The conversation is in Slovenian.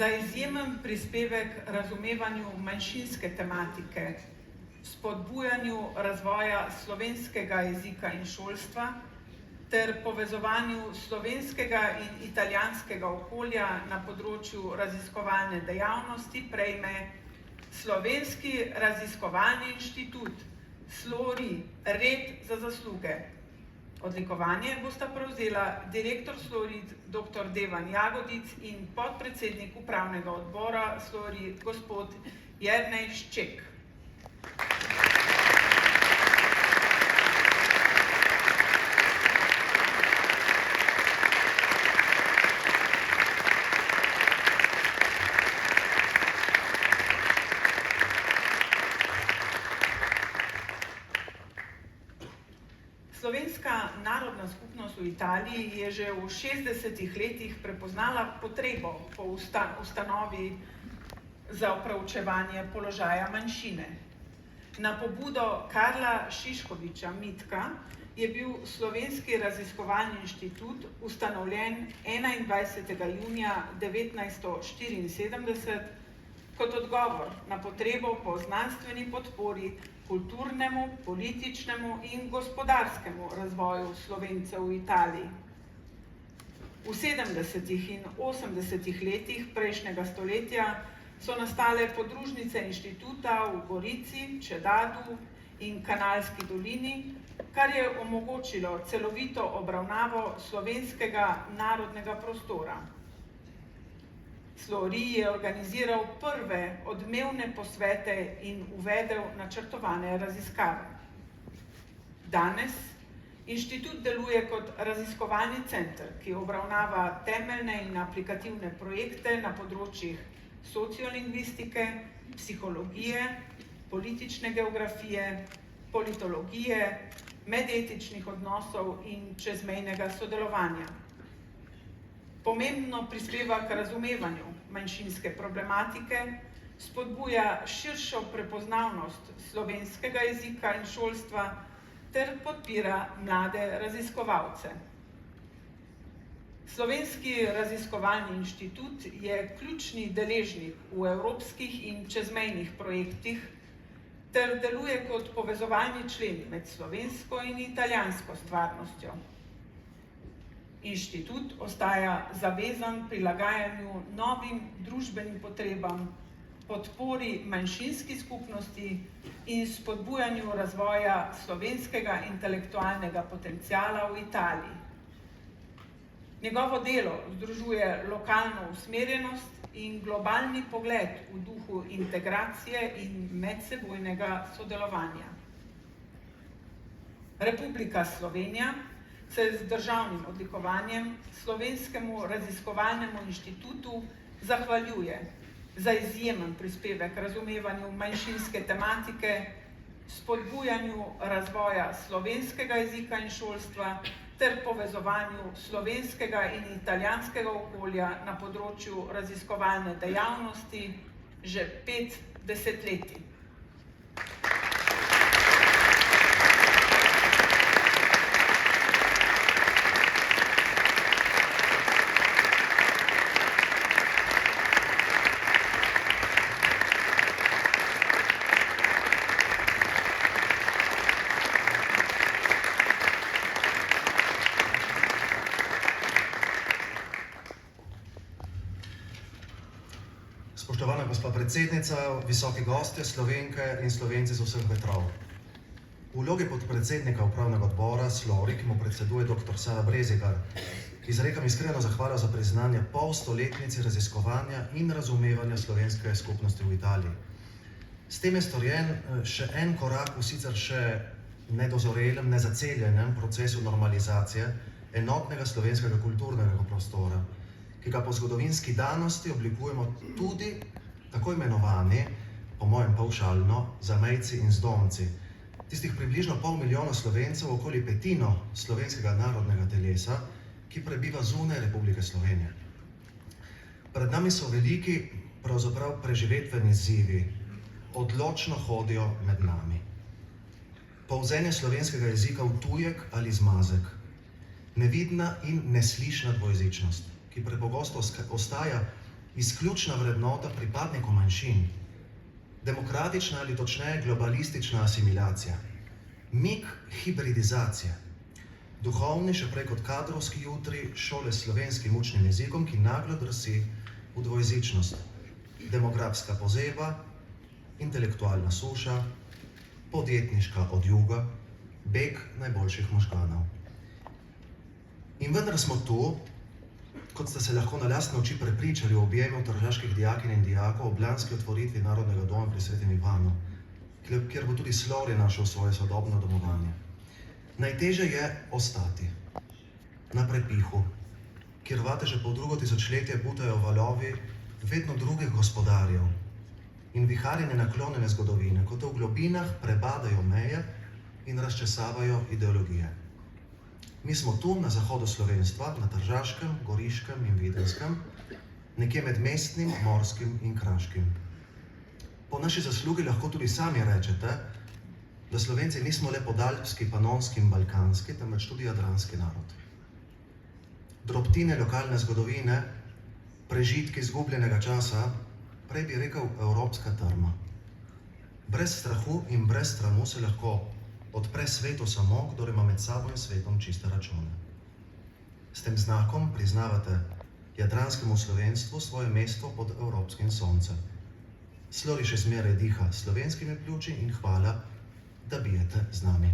za izjemen prispevek razumevanju manjšinske tematike, spodbujanju razvoja slovenskega jezika in šolstva ter povezovanju slovenskega in italijanskega okolja na področju raziskovalne dejavnosti prejme Slovenski raziskovalni inštitut SLORI red za zasluge. Odlikovanje bosta prevzela direktor SLORI dr. Devan Jagodic in podpredsednik upravnega odbora SLORI gospod Jernej Šček. Slovenska narodna skupnost v Italiji je že v 60. letih prepoznala potrebo po ustanovi za proučevanje položaja manjšine. Na pobudo Karla Šiškoviča Mitka je bil Slovenski raziskovalni inštitut ustanovljen 21. junija 1974 kot odgovor na potrebo po znanstveni podpori kulturnemu, političnemu in gospodarskemu razvoju Slovencev v Italiji. V 70. in 80. letih prejšnjega stoletja so nastale podružnice inštituta v Gorici, Čedadu in Kanalski dolini, kar je omogočilo celovito obravnavo slovenskega narodnega prostora. SLORI je organiziral prve odmevne posvete in uvedel načrtovane raziskave. Danes inštitut deluje kot raziskovalni center, ki obravnava temeljne in aplikativne projekte na področjih sociolingvistike, psihologije, politične geografije, politologije, medetičnih odnosov in čezmejnega sodelovanja. Pomembno prispeva k razumevanju manjšinske problematike, spodbuja širšo prepoznavnost slovenskega jezika in šolstva ter podpira mlade raziskovalce. Slovenski raziskovalni inštitut je ključni deležnik v evropskih in čezmejnih projektih ter deluje kot povezovalni člen med slovensko in italijansko stvarnostjo. Inštitut ostaja zavezan prilagajanju novim družbenim potrebam, podpori manjšinski skupnosti in spodbujanju razvoja slovenskega intelektualnega potenciala v Italiji. Njegovo delo združuje lokalno usmerjenost in globalni pogled v duhu integracije in medsebojnega sodelovanja. Republika Slovenija se z državnim odlikovanjem Slovenskemu raziskovalnemu inštitutu zahvaljuje za izjemen prispevek razumevanju manjšinske tematike, spodbujanju razvoja slovenskega jezika in šolstva ter povezovanju slovenskega in italijanskega okolja na področju raziskovalne dejavnosti že 5 desetletij. Spoštovana gospa predsednica, visoki gostje, Slovenke in Slovenci z vseh vetrov. V vlogi podpredsednika upravnega odbora SLORI, ki mu predseduje dr. Sara Brezigar, izrekam iskreno zahvalo za priznanje polstoletnici raziskovanja in razumevanja slovenske skupnosti v Italiji. S tem je storjen še en korak v sicer še nedozorelem, nezaceljenem procesu normalizacije enotnega slovenskega kulturnega prostora, ki ga po zgodovinski danosti oblikujemo tudi tako imenovani, po mojem pavšalno, zamejci in zdomci, tistih približno 500 000 Slovencev, okoli petino slovenskega narodnega telesa, ki prebiva zunaj Republike Slovenije. Pred nami so veliki, pravzaprav preživetveni izzivi, odločno hodijo med nami. Polzenje slovenskega jezika v tujek ali zmazek, nevidna in neslišna dvojezičnost, ki prepogosto ostaja izključna vrednota pripadnikov manjšin, demokratična ali točneje globalistična asimilacija, mik hibridizacije, duhovni še prej kot kadrovski jutri šole s slovenskim učnim jezikom, ki naglo drsi v dvojezičnost, demografska pozeba, intelektualna suša, podjetniška odjuga, beg najboljših možganov. In vendar smo tu, kot ste se lahko na lastne oči prepričali v objemu tržaških dijakinj in dijakov ob lanski otvoritvi Narodnega doma pri Svetem Ivanu, kjer bo tudi Slori našel svoje sodobno domovanje. Najtežje je ostati na prepihu, kjer vate že pol drugo tisočletje butajo valovi vedno drugih gospodarjev in viharjene naklonjene zgodovine, kot v globinah prebadajo meje in razčesavajo ideologije. Mi smo tu na zahodu slovenstva, na Tržaškem, Goriškem in Videnskem, nekje med mestnim, morskim in kraškim. Po naši zaslugi lahko tudi sami rečete, da Slovenci nismo le podalpski, panonski in balkanski, temveč tudi jadranski narod. Drobtine lokalne zgodovine, prežitki izgubljenega časa, prej bi rekel evropska trma. Brez strahu in brez sramu se lahko odpre svetu samo, kdor ima med sabo in svetom čiste račune. S tem znakom priznavate jadranskemu slovenstvu svoje mesto pod evropskim soncem. Slori še zmeraj diha slovenskimi pljuči in hvala, da bijete z nami.